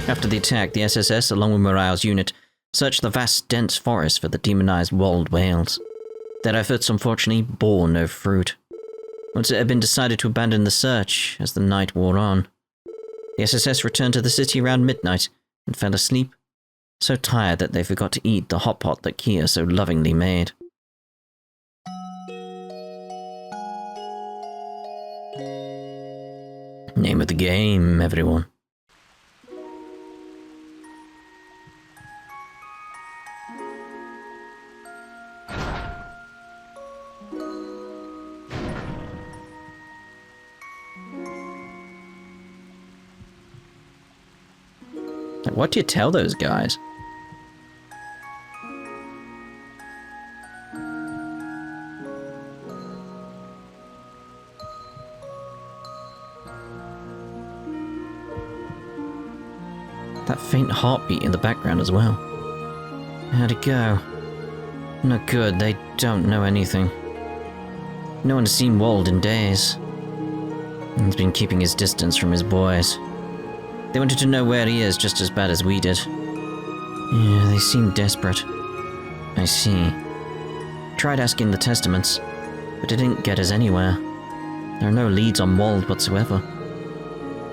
After the attack, the SSS, along with Morale's unit, searched the vast, dense forest for the demonized walled whales. Their efforts, unfortunately, bore no fruit. Once it had been decided to abandon the search as the night wore on, the SSS returned to the city around midnight and fell asleep, so tired that they forgot to eat the hot pot that Kia so lovingly made. Name of the game, everyone. What do you tell those guys? That faint heartbeat in the background as well. How'd it go? Not good, they don't know anything. No one's seen Wold in days. He's been keeping his distance from his boys. They wanted to know where he is just as bad as we did. Yeah, they seem desperate. I see. Tried asking the Testaments, but it didn't get us anywhere. There are no leads on Wold whatsoever.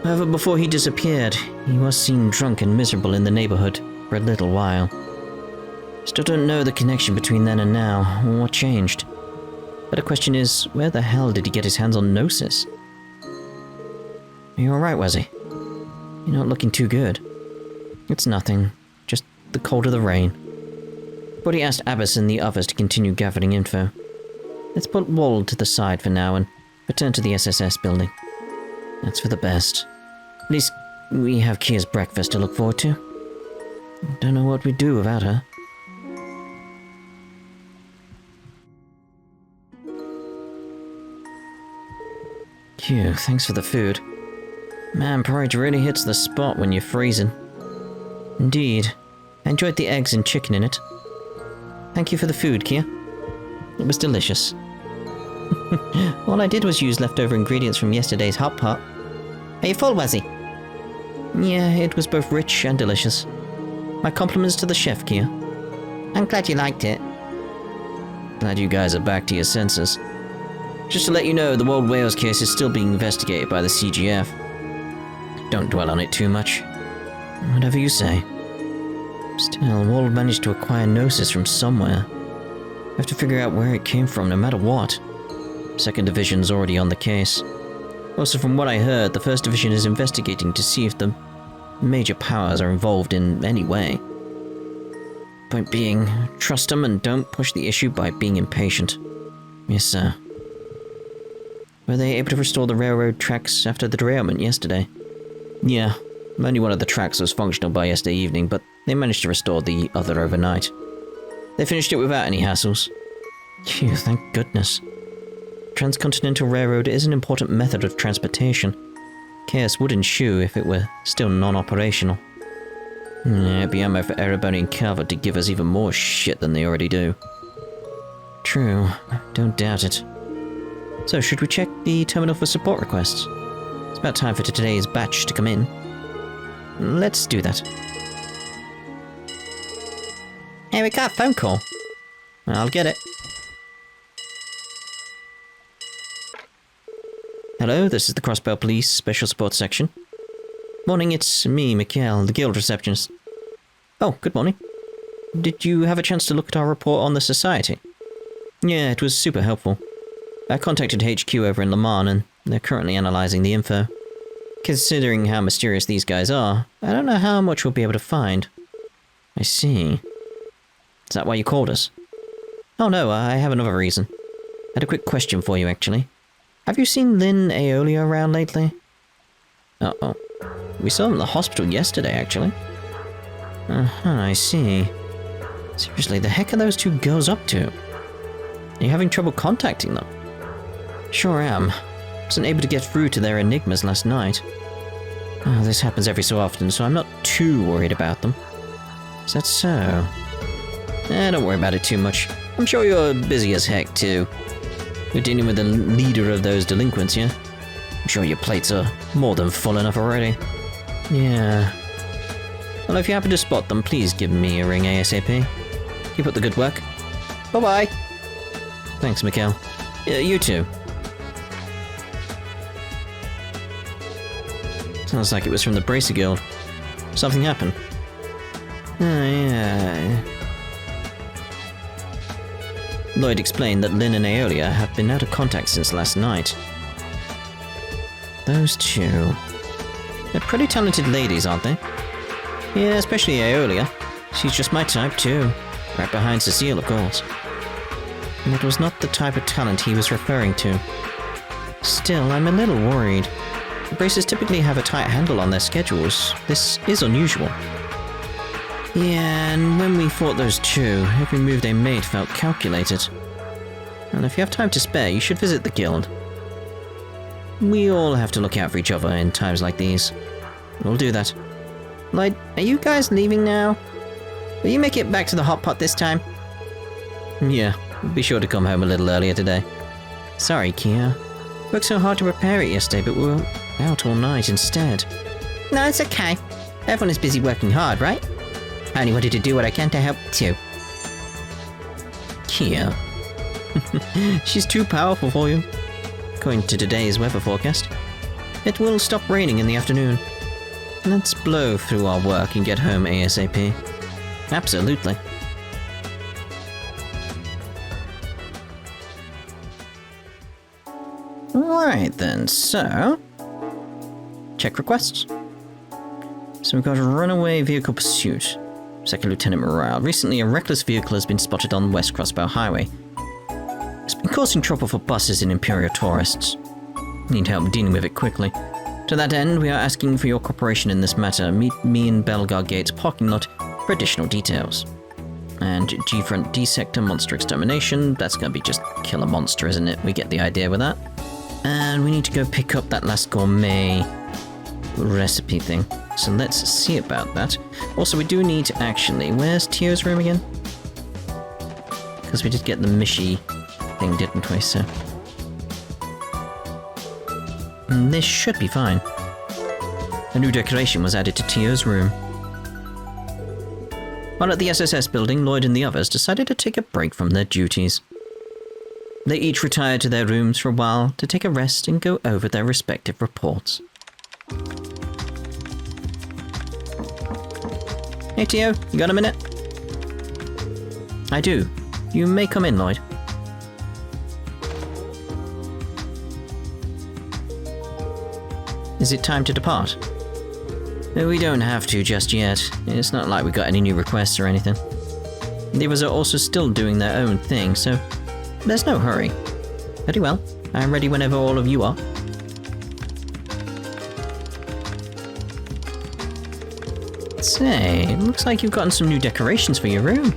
However, before he disappeared, he was seen drunk and miserable in the neighborhood for a little while. Still don't know the connection between then and now, or what changed. But the question is, where the hell did he get his hands on Gnosis? Are you alright, Wazzy? You're not looking too good. It's nothing, just the cold of the rain. But he asked Abbas and the others to continue gathering info. Let's put Wold to the side for now and return to the SSS building. That's for the best. At least we have Kia's breakfast to look forward to. Don't know what we'd do without her. Phew, thanks for the food. Man, porridge really hits the spot when you're freezing. Indeed. I enjoyed the eggs and chicken in it. Thank you for the food, Kia. It was delicious. All I did was use leftover ingredients from yesterday's hot pot. Are you full, Wazzy? Yeah, it was both rich and delicious. My compliments to the chef, Kia. I'm glad you liked it. Glad you guys are back to your senses. Just to let you know, the Wold Whales case is still being investigated by the CGF. Don't dwell on it too much. Whatever you say. Still, Wold managed to acquire Gnosis from somewhere. We have to figure out where it came from, no matter what. 2nd Division's already on the case. Also, from what I heard, the 1st Division is investigating to see if the major powers are involved in any way. Point being, trust them and don't push the issue by being impatient. Yes, sir. Were they able to restore the railroad tracks after the derailment yesterday? Yeah, only one of the tracks was functional by yesterday evening, but they managed to restore the other overnight. They finished it without any hassles. Phew, thank goodness. Transcontinental Railroad is an important method of transportation. Chaos would ensue if it were still non-operational. Yeah, it'd be ammo for Erebonia and Calvard to give us even more shit than they already do. True, don't doubt it. So, should we check the terminal for support requests? It's about time for today's batch to come in. Let's do that. Hey, we got a phone call. I'll get it. Hello, this is the Crossbell Police Special Support Section. Morning, it's me, Mikhail, the guild receptionist. Oh, good morning. Did you have a chance to look at our report on the Society? Yeah, it was super helpful. I contacted HQ over in Le Mans, and they're currently analysing the info. Considering how mysterious these guys are, I don't know how much we'll be able to find. I see. Is that why you called us? Oh no, I have another reason. I had a quick question for you, actually. Have you seen Lynn Aeolia around lately? Uh-oh. We saw him at the hospital yesterday, actually. Uh-huh, I see. Seriously, the heck are those two girls up to? Are you having trouble contacting them? Sure am. Wasn't able to get through to their enigmas last night. Oh, this happens every so often, so I'm not too worried about them. Is that so? Don't worry about it too much. I'm sure you're busy as heck, too. You're dealing with the leader of those delinquents, yeah? I'm sure your plates are more than full enough already. Yeah. Well, if you happen to spot them, please give me a ring ASAP. Keep up the good work. Bye-bye. Thanks, Mikhail. You too. Sounds like it was from the Bracer Guild. Something happened. Yeah. Lloyd explained that Lynn and Aeolia have been out of contact since last night. Those two... They're pretty talented ladies, aren't they? Yeah, especially Aeolia. She's just my type too. Right behind Cecile, of course. And it was not the type of talent he was referring to. Still, I'm a little worried. The Bracers typically have a tight handle on their schedules. This is unusual. Yeah, and when we fought those two, every move they made felt calculated. And if you have time to spare, you should visit the guild. We all have to look out for each other in times like these. We'll do that. Lloyd, are you guys leaving now? Will you make it back to the hot pot this time? Yeah, be sure to come home a little earlier today. Sorry, Kia. Worked so hard to prepare it yesterday, but we were out all night instead. No, it's okay. Everyone is busy working hard, right? I only wanted to do what I can to help too. Kia. She's too powerful for you. According to today's weather forecast, it will stop raining in the afternoon. Let's blow through our work and get home ASAP. Absolutely. Right then, so... check requests. So we've got a runaway vehicle pursuit. Second Lieutenant Morale. Recently, a reckless vehicle has been spotted on West Crossbell Highway. It's been causing trouble for buses and Imperial tourists. Need help dealing with it quickly. To that end, we are asking for your cooperation in this matter. Meet me in Belgar Gate's parking lot for additional details. And Geofront D-Sector Monster Extermination. That's going to be just kill a monster, isn't it? We get the idea with that. And we need to go pick up that last gourmet recipe thing. So let's see about that. Also, we do need to actually... where's Tio's room again? Because we did get the Mishi thing, didn't we? So... this should be fine. A new decoration was added to Tio's room. While at the SSS building, Lloyd and the others decided to take a break from their duties. They each retired to their rooms for a while to take a rest and go over their respective reports. Hey Tio, you got a minute? I do. You may come in, Lloyd. Is it time to depart? We don't have to just yet. It's not like we got any new requests or anything. The others are also still doing their own thing, so there's no hurry. Very well. I'm ready whenever all of you are. Say, it looks like you've gotten some new decorations for your room.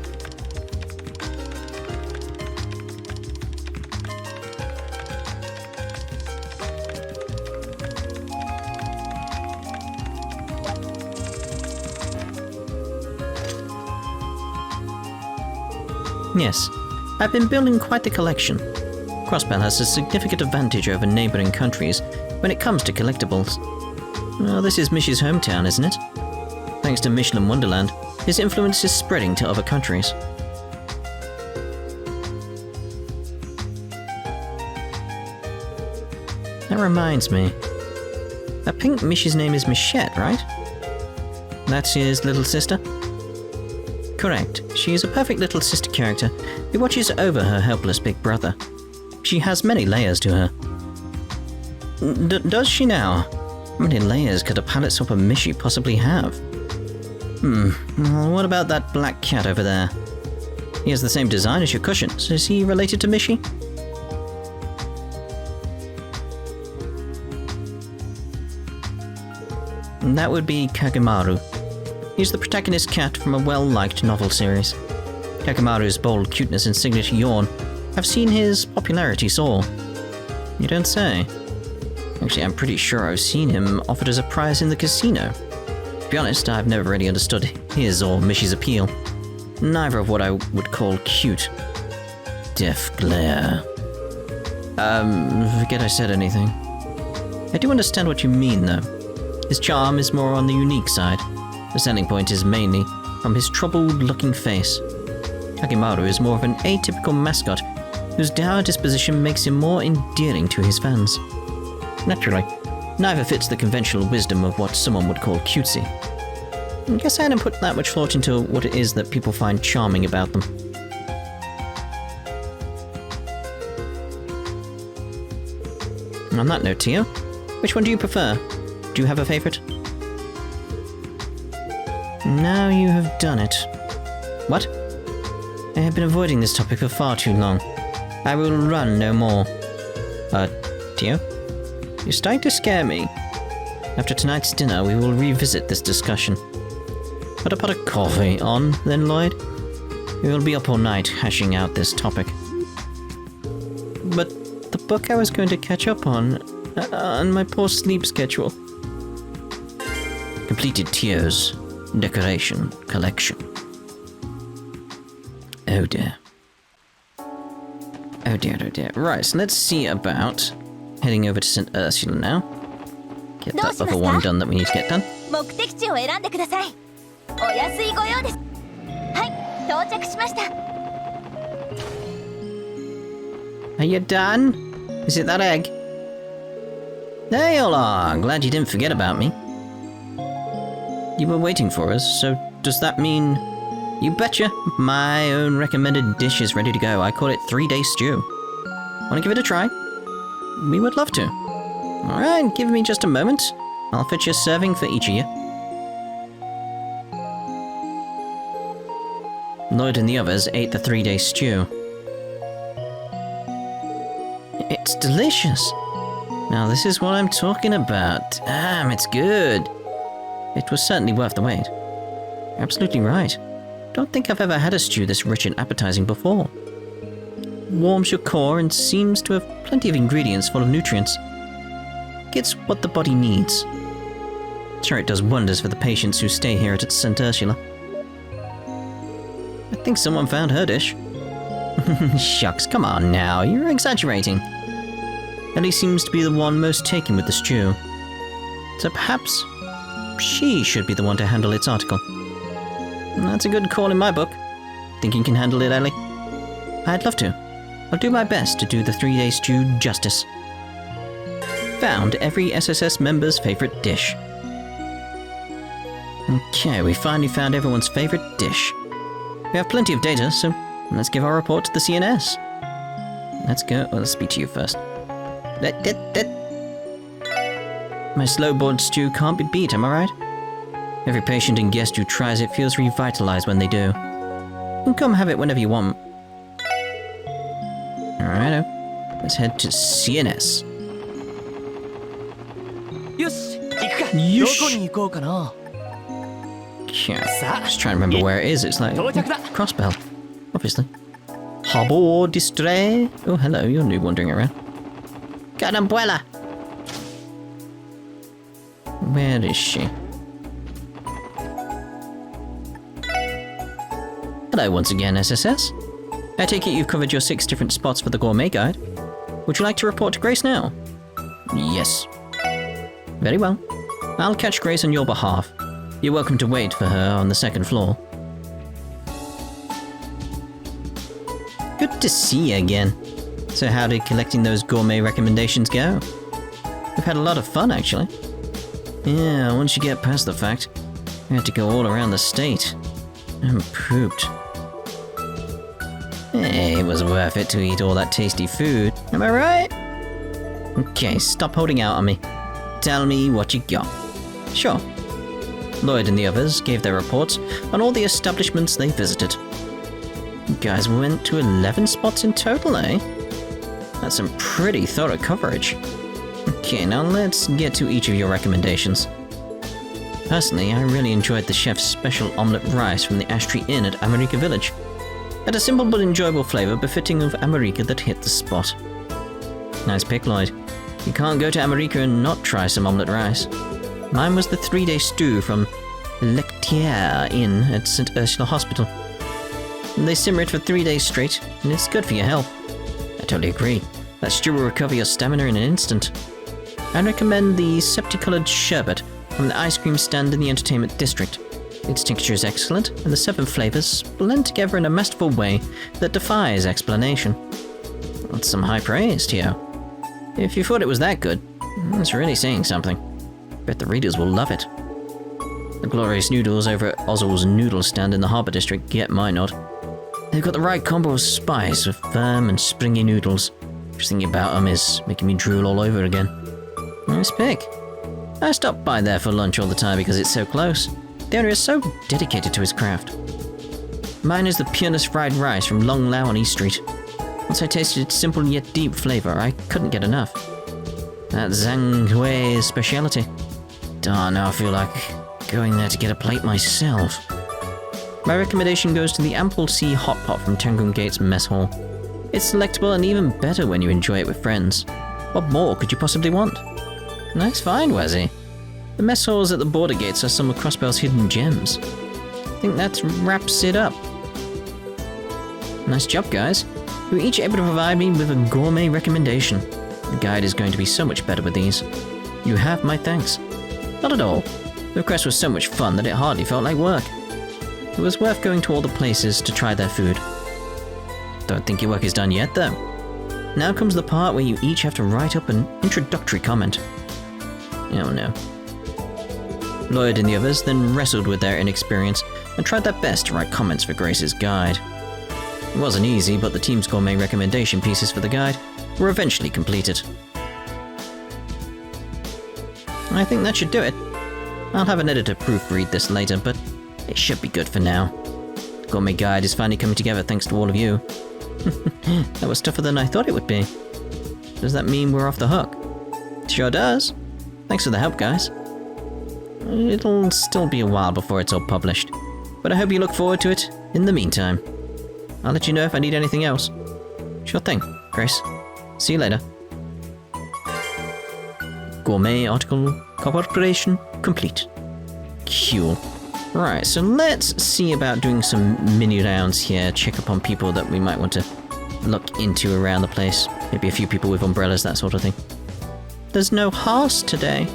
Yes, I've been building quite the collection. Crossbell has a significant advantage over neighboring countries when it comes to collectibles. Well, this is Mishi's hometown, isn't it? Thanks to Michelin Wonderland, his influence is spreading to other countries. That reminds me. I think Mishi's name is Michette, right? That's his little sister? Correct. She is a perfect little sister character who watches over her helpless big brother. She has many layers to her. Does she now? How many layers could a palette swap of Mishi possibly have? Well, what about that black cat over there? He has the same design as your cushions. Is he related to Mishi? That would be Kagemaru. He's the protagonist cat from a well-liked novel series. Kagemaru's bold cuteness and signature yawn have seen his popularity soar. You don't say. Actually, I'm pretty sure I've seen him offered as a prize in the casino. To be honest, I've never really understood his or Mishi's appeal. Neither of what I would call cute. Deaf glare. Forget I said anything. I do understand what you mean, though. His charm is more on the unique side. The selling point is mainly from his troubled-looking face. Hakimaru is more of an atypical mascot whose dour disposition makes him more endearing to his fans. Naturally, neither fits the conventional wisdom of what someone would call cutesy. I guess I hadn't put that much thought into what it is that people find charming about them. On that note, Tio, which one do you prefer? Do you have a favorite? Now you have done it. What? I have been avoiding this topic for far too long. I will run no more. Tio? You're starting to scare me. After tonight's dinner, we will revisit this discussion. Put a pot of coffee on, then, Lloyd. We will be up all night hashing out this topic. But the book I was going to catch up on my poor sleep schedule. Completed Tio's decoration collection. Oh dear. Oh dear, oh dear. Right, so let's see about heading over to St. Ursula now. Get that other one done that we need to get done. Are you done? Is it that egg? There you are. Glad you didn't forget about me. You were waiting for us, so does that mean... You betcha! My own recommended dish is ready to go. I call it 3-day stew. Wanna give it a try? We would love to. Alright, give me just a moment. I'll fetch a serving for each of you. Lloyd and the others ate the 3-day stew. It's delicious. Now this is what I'm talking about. Damn, it's good. It was certainly worth the wait. You're absolutely right. Don't think I've ever had a stew this rich and appetizing before. Warms your core and seems to have plenty of ingredients full of nutrients. Gets what the body needs. Sure, it does wonders for the patients who stay here at St. Ursula. I think someone found her dish. Shucks, come on now, you're exaggerating. Ellie seems to be the one most taken with the stew. So perhaps she should be the one to handle its article. That's a good call in my book. Think you can handle it, Ellie? I'd love to. I'll do my best to do the 3-day stew justice. Found every SSS member's favorite dish. Okay, we finally found everyone's favorite dish. We have plenty of data, so let's give our report to the CNS. Let's go. Well, let's speak to you first. My slow-boiled stew can't be beat, am I right? Every patient and guest who tries it feels revitalized when they do. You can come have it whenever you want. Alrighto. Let's head to CNS. Yosh! Okay. Just trying to remember where it is. It's like Crossbell, obviously. Harbor Distray. Oh, hello, you're new wandering around. Got an umbrella. Where is she? Hello once again, SSS. I take it you've covered your 6 different spots for the Gourmet Guide. Would you like to report to Grace now? Yes. Very well. I'll catch Grace on your behalf. You're welcome to wait for her on the 2nd floor. Good to see you again. So how did collecting those gourmet recommendations go? We've had a lot of fun, actually. Yeah, once you get past the fact, we had to go all around the state. And pooped. Hey, it was worth it to eat all that tasty food. Am I right? Okay, stop holding out on me. Tell me what you got. Sure. Lloyd and the others gave their reports on all the establishments they visited. You guys went to 11 spots in total, eh? That's some pretty thorough coverage. Okay, now let's get to each of your recommendations. Personally, I really enjoyed the chef's special omelette rice from the Ash Tree Inn at America Village. Had a simple but enjoyable flavour befitting of America that hit the spot. Nice pick, Lloyd. You can't go to America and not try some omelette rice. Mine was the 3-day stew from Lectiere Inn at St. Ursula Hospital. They simmer it for 3 days straight, and it's good for your health. I totally agree. That stew will recover your stamina in an instant. I'd recommend the septi-coloured sherbet from the ice cream stand in the entertainment district. Its texture is excellent, and the 7 flavors blend together in a masterful way that defies explanation. That's some high praise, Tio. If you thought it was that good, that's really saying something. Bet the readers will love it. The glorious noodles over at Ozzel's noodle stand in the Harbour District get my nod. They've got the right combo of spice with firm and springy noodles. Just thinking about them is making me drool all over again. Nice pick. I stop by there for lunch all the time because it's so close. The owner is so dedicated to his craft. Mine is the pureness fried rice from Long Lao on East Street. Once I tasted its simple yet deep flavor, I couldn't get enough. That's Zhang Hui's speciality. Darn, now I feel like going there to get a plate myself. My recommendation goes to the Ample Sea Hot Pot from Tangram Gates Mess Hall. It's delectable and even better when you enjoy it with friends. What more could you possibly want? Nice find, Wazzy. The mess halls at the border gates are some of Crossbell's hidden gems. I think that wraps it up. Nice job, guys. You were each able to provide me with a gourmet recommendation. The guide is going to be so much better with these. You have my thanks. Not at all. The quest was so much fun that it hardly felt like work. It was worth going to all the places to try their food. Don't think your work is done yet, though. Now comes the part where you each have to write up an introductory comment. Oh no. Lloyd and the others then wrestled with their inexperience and tried their best to write comments for Grace's guide. It wasn't easy, but the team's gourmet recommendation pieces for the guide were eventually completed. I think that should do it. I'll have an editor proofread this later, but it should be good for now. The gourmet guide is finally coming together thanks to all of you. That was tougher than I thought it would be. Does that mean we're off the hook? It sure does. Thanks for the help, guys. It'll still be a while before it's all published, but I hope you look forward to it in the meantime. I'll let you know if I need anything else. Sure thing, Grace. See you later. Gourmet article corporation complete. Cool. Right, so let's see about doing some mini rounds here, check up on people that we might want to look into around the place. Maybe a few people with umbrellas, that sort of thing. There's no horse today.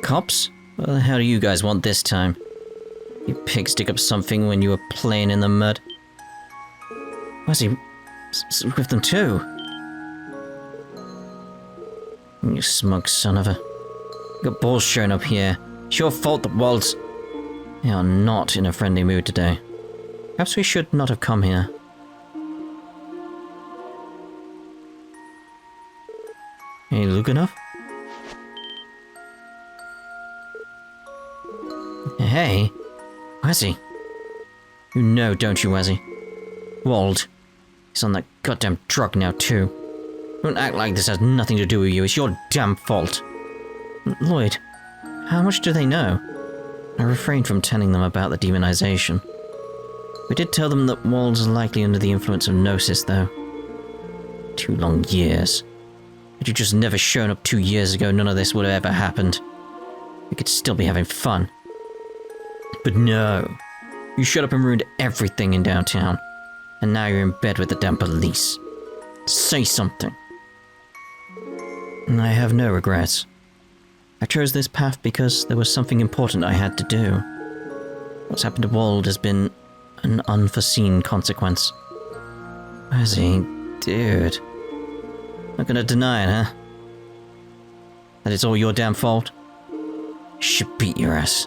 Cops? What the hell do you guys want this time? You pigs stick up something when you were playing in the mud. Why's he with them too? You smug son of a... You got balls showing up here. It's your fault that Waltz... They are not in a friendly mood today. Perhaps we should not have come here. Hey, Luganov? Hey, Wazzy. You know, don't you, Wazzy? Wald. He's on that goddamn drug now, too. Don't act like this has nothing to do with you. It's your damn fault. Lloyd, how much do they know? I refrained from telling them about the demonization. We did tell them that Wald's likely under the influence of Gnosis, though. 2 long years. Had you just never shown up 2 years ago, none of this would have ever happened. We could still be having fun. But no. You shut up and ruined everything in downtown. And now you're in bed with the damn police. Say something. I have no regrets. I chose this path because there was something important I had to do. What's happened to Wald has been an unforeseen consequence. Wazzy, dude. Not gonna deny it, huh? That it's all your damn fault? Should beat your ass.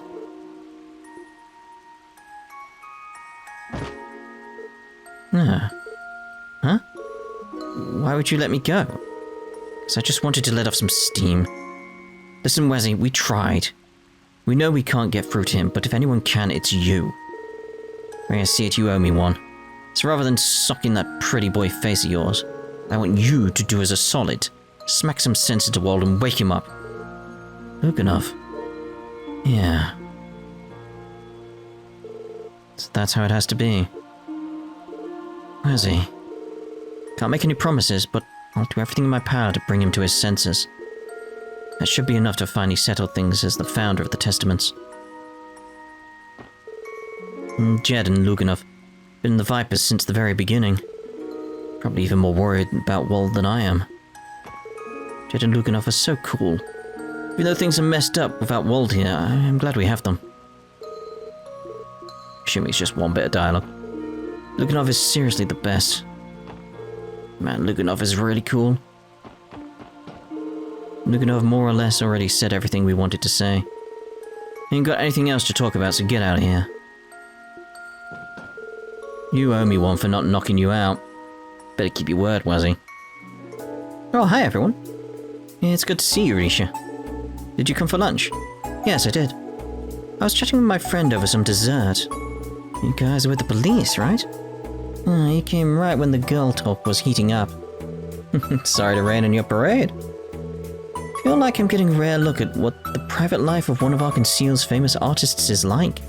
Huh? Why would you let me go? Because I just wanted to let off some steam. Listen, Wazzy, we tried. We know we can't get through to him, but if anyone can, it's you. I see it, you owe me one. So rather than socking that pretty boy face of yours, I want you to do us a solid. Smack some sense into Wald and wake him up. Luganov. Yeah. So that's how it has to be. Wazzy. Can't make any promises, but I'll do everything in my power to bring him to his senses. That should be enough to finally settle things as the founder of the Testaments. Jed and Luganov been the Vipers since the very beginning. Probably even more worried about Wald than I am. Jed and Luganov are so cool. Even though things are messed up without Wald here, I'm glad we have them. Assuming it's just one bit of dialogue. Luganov is seriously the best. Man, Luganov is really cool. Luganov more or less already said everything we wanted to say. Ain't got anything else to talk about, so get out of here. You owe me one for not knocking you out. Better keep your word, Wazzy. Oh, hi everyone. It's good to see you, Risha. Did you come for lunch? Yes, I did. I was chatting with my friend over some dessert. You guys are with the police, right? Oh, you came right when the girl talk was heating up. Sorry to rain on your parade. Feel like I'm getting a rare look at what the private life of one of Arkansas's famous artists is like.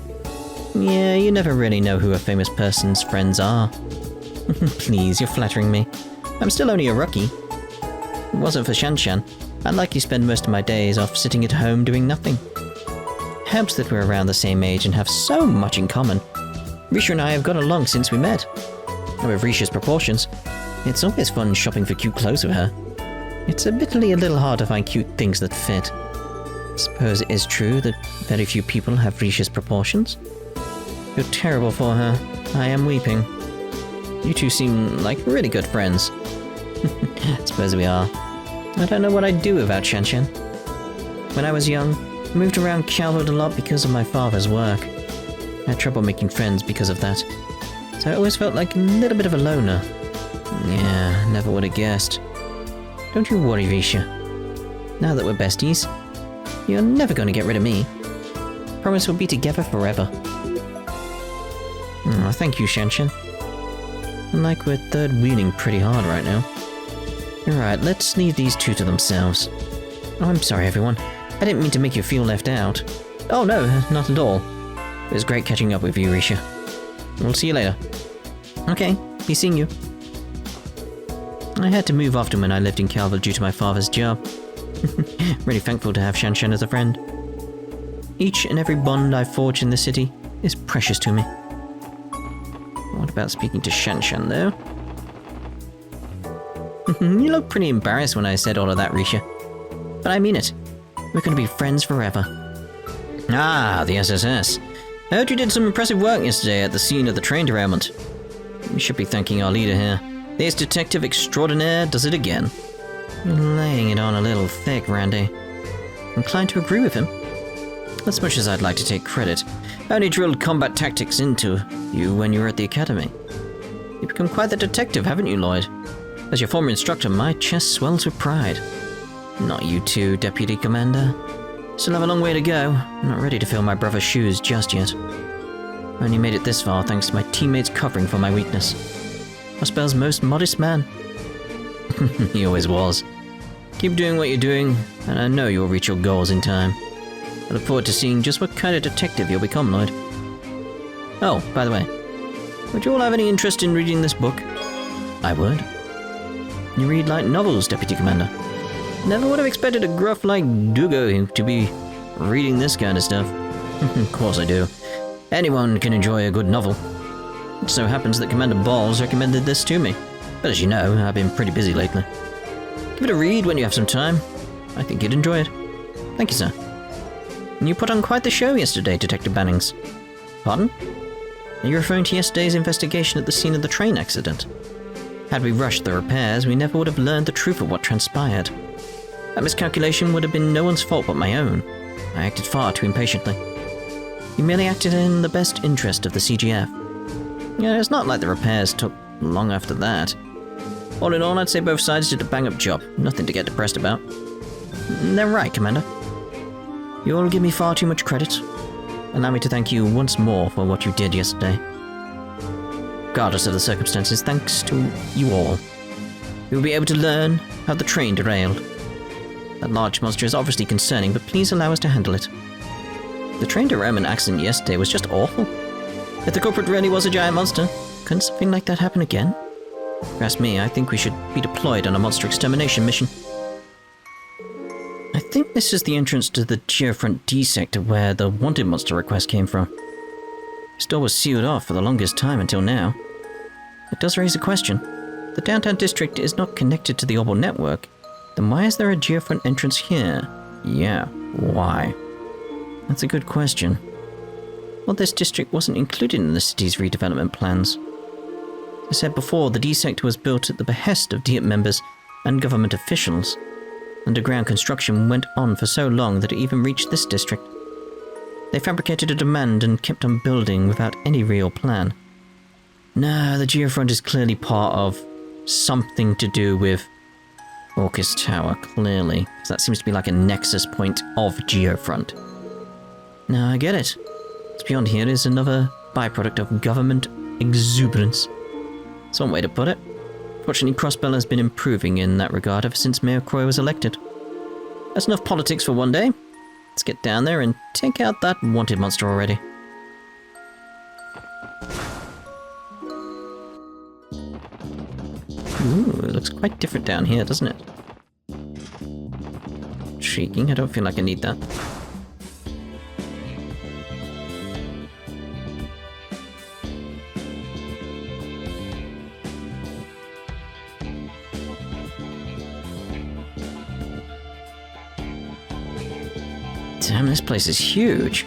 Yeah, you never really know who a famous person's friends are. Please, you're flattering me. I'm still only a rookie. If it wasn't for Shanshan, I'd likely spend most of my days off sitting at home doing nothing. Helps that we're around the same age and have so much in common. Risha and I have got along since we met. And with Risha's proportions, it's always fun shopping for cute clothes with her. It's admittedly a little hard to find cute things that fit. Suppose it is true that very few people have Risha's proportions. You're terrible for her. I am weeping. You two seem like really good friends. Suppose we are. I don't know what I'd do without Shanshan. When I was young, I moved around Calvard a lot because of my father's work. I had trouble making friends because of that. So I always felt like a little bit of a loner. Yeah, never would have guessed. Don't you worry, Risha. Now that we're besties, you're never going to get rid of me. Promise we'll be together forever. Oh, thank you, Shanshan. And like we're third wheeling pretty hard right now. Alright, let's leave these two to themselves. Oh, I'm sorry, everyone. I didn't mean to make you feel left out. Oh no, not at all. It was great catching up with you, Risha. We'll see you later. Okay, be seeing you. I had to move often when I lived in Calvard due to my father's job. Really thankful to have Shanshan as a friend. Each and every bond I've forged in the city is precious to me. What about speaking to Shanshan, though? You look pretty embarrassed when I said all of that, Risha. But I mean it. We're going to be friends forever. Ah, the SSS. I heard you did some impressive work yesterday at the scene of the train derailment. We should be thanking our leader here. This detective extraordinaire does it again. You're laying it on a little thick, Randy. I'm inclined to agree with him. As much as I'd like to take credit, I only drilled combat tactics into you when you were at the academy. You've become quite the detective, haven't you, Lloyd? As your former instructor, my chest swells with pride. Not you too, Deputy Commander. Still have a long way to go. I'm not ready to fill my brother's shoes just yet. I only made it this far thanks to my teammates covering for my weakness. Crossbell's most modest man. He always was. Keep doing what you're doing, and I know you'll reach your goals in time. I look forward to seeing just what kind of detective you'll become, Lloyd. Oh, by the way, would you all have any interest in reading this book? I would. You read light novels, Deputy Commander. Never would have expected a gruff like Dugo to be reading this kind of stuff. Of course I do. Anyone can enjoy a good novel. It so happens that Commander Balls recommended this to me. But as you know, I've been pretty busy lately. Give it a read when you have some time. I think you'd enjoy it. Thank you, sir. You put on quite the show yesterday, Detective Bannings. Pardon? Are you referring to yesterday's investigation at the scene of the train accident? Had we rushed the repairs, we never would have learned the truth of what transpired. That miscalculation would have been no one's fault but my own. I acted far too impatiently. You merely acted in the best interest of the CGF. Yeah, it's not like the repairs took long after that. All in all, I'd say both sides did a bang-up job. Nothing to get depressed about. They're right, Commander. You all give me far too much credit. Allow me to thank you once more for what you did yesterday. Regardless of the circumstances, thanks to you all. You'll be able to learn how the train derailed. That large monster is obviously concerning, but please allow us to handle it. The train derailment accident yesterday was just awful. If the culprit really was a giant monster, couldn't something like that happen again? If you ask me, I think we should be deployed on a monster extermination mission. I think this is the entrance to the Geofront D sector where the wanted monster request came from. This door was sealed off for the longest time until now. It does raise a question. the downtown district is not connected to the orbital network, then why is there a geofront entrance here? Yeah, why? That's a good question. Well, this district wasn't included in the city's redevelopment plans. As I said before, the D sector was built at the behest of DIET members and government officials. Underground construction went on for so long that it even reached this district. They fabricated a demand and kept on building without any real plan. No, the Geofront is clearly part of something to do with Orcus Tower, clearly. Because that seems to be like a nexus point of Geofront. No, I get it. What's beyond here is another byproduct of government exuberance. That's one way to put it. Fortunately, Crossbell has been improving in that regard ever since Mayor Croy was elected. That's enough politics for one day. Let's get down there and take out that wanted monster already. Ooh, it looks quite different down here, doesn't it? Intriguing, I don't feel like I need that. Damn, this place is huge.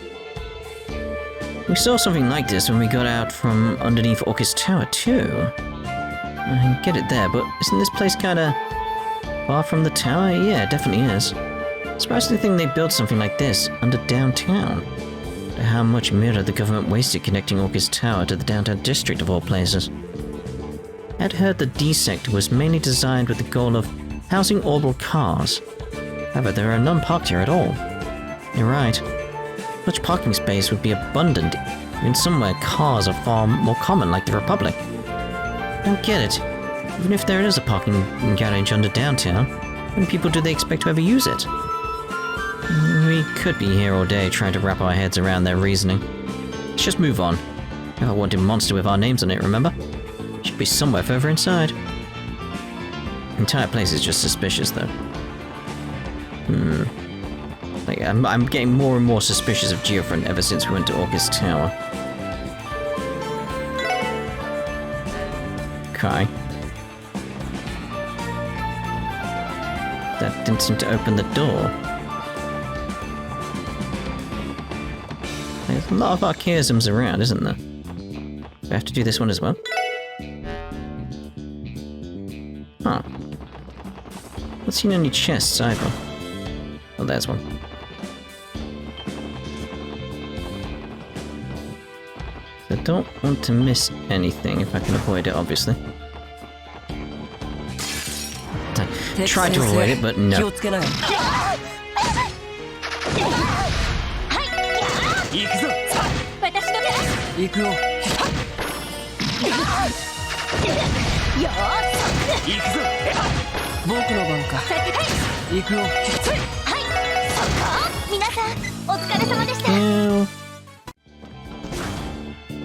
We saw something like this when we got out from underneath Orcus Tower too. I get it there, but isn't this place kinda far from the tower? Yeah, it definitely is. Surprised to think they built something like this under downtown. Wonder how much mirror the government wasted connecting Orcus Tower to the downtown district of all places. I'd heard the D sector was mainly designed with the goal of housing orbital cars. However, there are none parked here at all. You're right. Much parking space would be abundant, even somewhere cars are far more common, like the Republic. I don't get it. Even if there is a parking garage under downtown, how many people do they expect to ever use it? We could be here all day trying to wrap our heads around their reasoning. Let's just move on. We have a wanted monster with our names on it, remember? Should be somewhere further inside. The entire place is just suspicious, though. Like, I'm getting more and more suspicious of Geofront ever since we went to Orcus Tower. Okay. That didn't seem to open the door. There's a lot of archaisms around, isn't there? Do I have to do this one as well? Huh. Not seen any chests either. Oh, there's one. I don't want to miss anything if I can avoid it, obviously. I tried to avoid it, but no.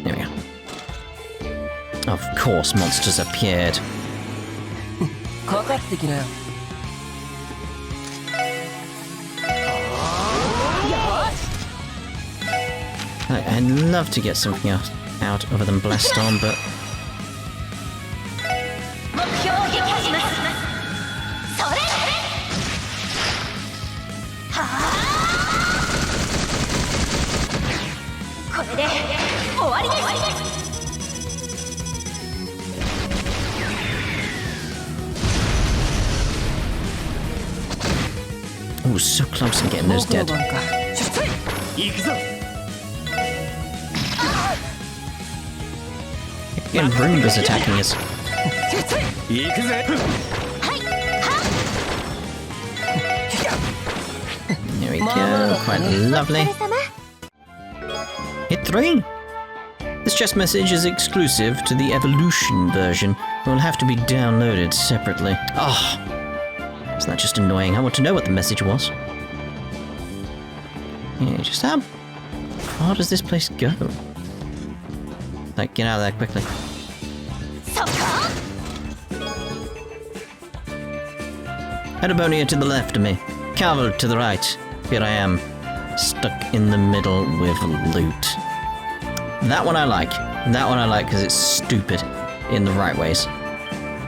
There we go. Of course, monsters appeared. I'd love to get something else out other than Blast Storm, but... Oh, so close to getting those dead. Again, Roomba's attacking us. There we go, quite lovely. Hit 3! This chest message is exclusive to the Evolution version and will have to be downloaded separately. Oh, isn't that just annoying? I want to know what the message was. Yeah, just how far does this place go? Like, get out of there quickly. Erebonia to the left of me. Calvard to the right. Here I am, stuck in the middle with loot. That one I like. That one I like because it's stupid in the right ways.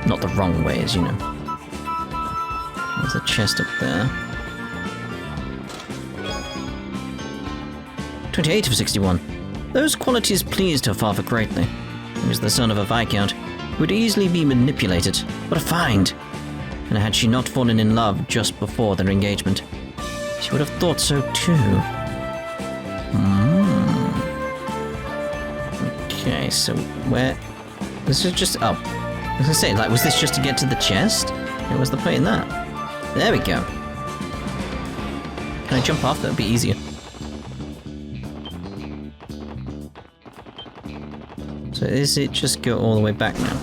Not the wrong way, as you know. There's a chest up there. 28 of 61. Those qualities pleased her father greatly. He was the son of a viscount who would easily be manipulated. What a find! And had she not fallen in love just before their engagement, she would have thought so too. Okay, so where... This is just... Oh. I was gonna say, like, was this just to get to the chest? What was the point in that? There we go. Can I jump off? That would be easier. So is it just go all the way back now?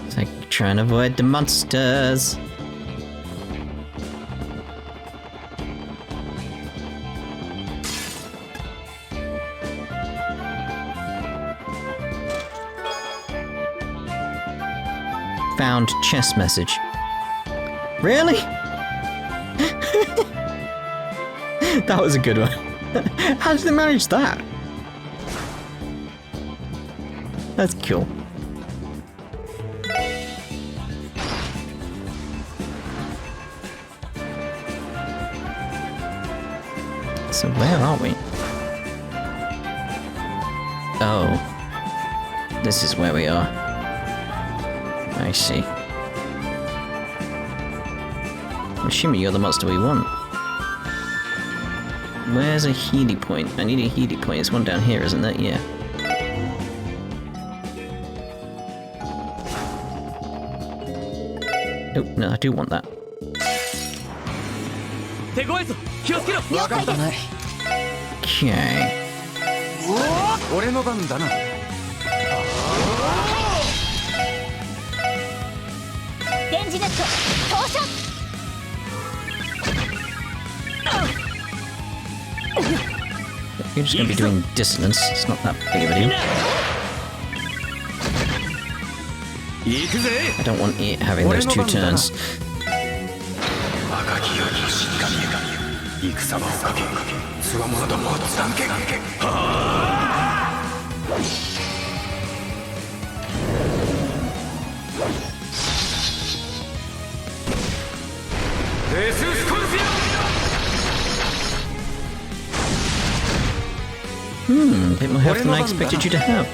It's like trying to avoid the monsters. Found chest message. Really? That was a good one. How did they manage that? That's cool. So where are we? Oh. This is where we are. I see. I'm assuming you're the monster we want. Where's a Heiyue point? I need a Heiyue point. There's one down here, isn't there? Yeah. Oh, no, I do want that. You're just going to be doing dissonance. It's not that big of a deal. I don't want it having those two turns. A bit more health than I expected you to have.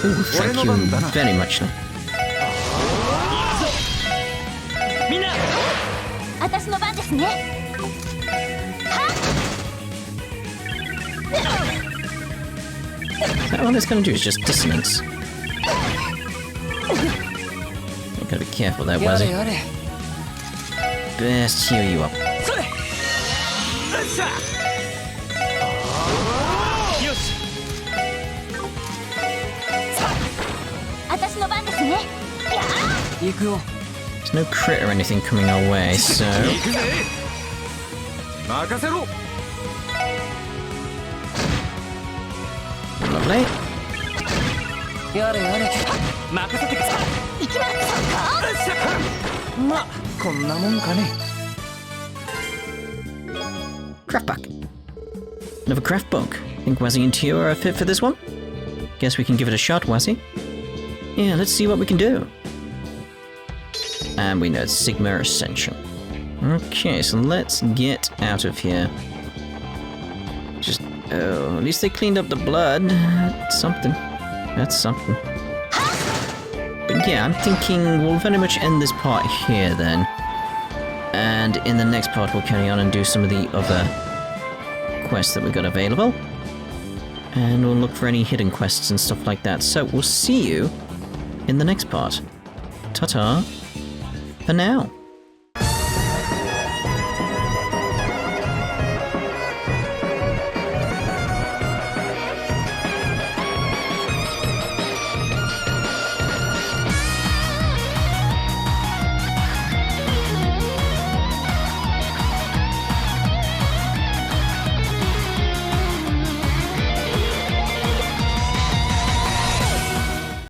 Ooh, thank you very much. Is that all it's going to do? Is just dissonance? Gotta be careful there, Wazzy. Best heal you up. There's no crit or anything coming our way, so... Lovely. Craftback. Another craft book. Think Wazzy and Tio are a fit for this one? Guess we can give it a shot, Wazzy. Yeah, let's see what we can do. And we know it's Sigma Ascension. Okay, so let's get out of here. Just... oh, at least they cleaned up the blood. That's something. That's something. But yeah, I'm thinking we'll very much end this part here then. And in the next part we'll carry on and do some of the other quests that we got available. And we'll look for any hidden quests and stuff like that. So we'll see you in the next part. Ta-ta for now.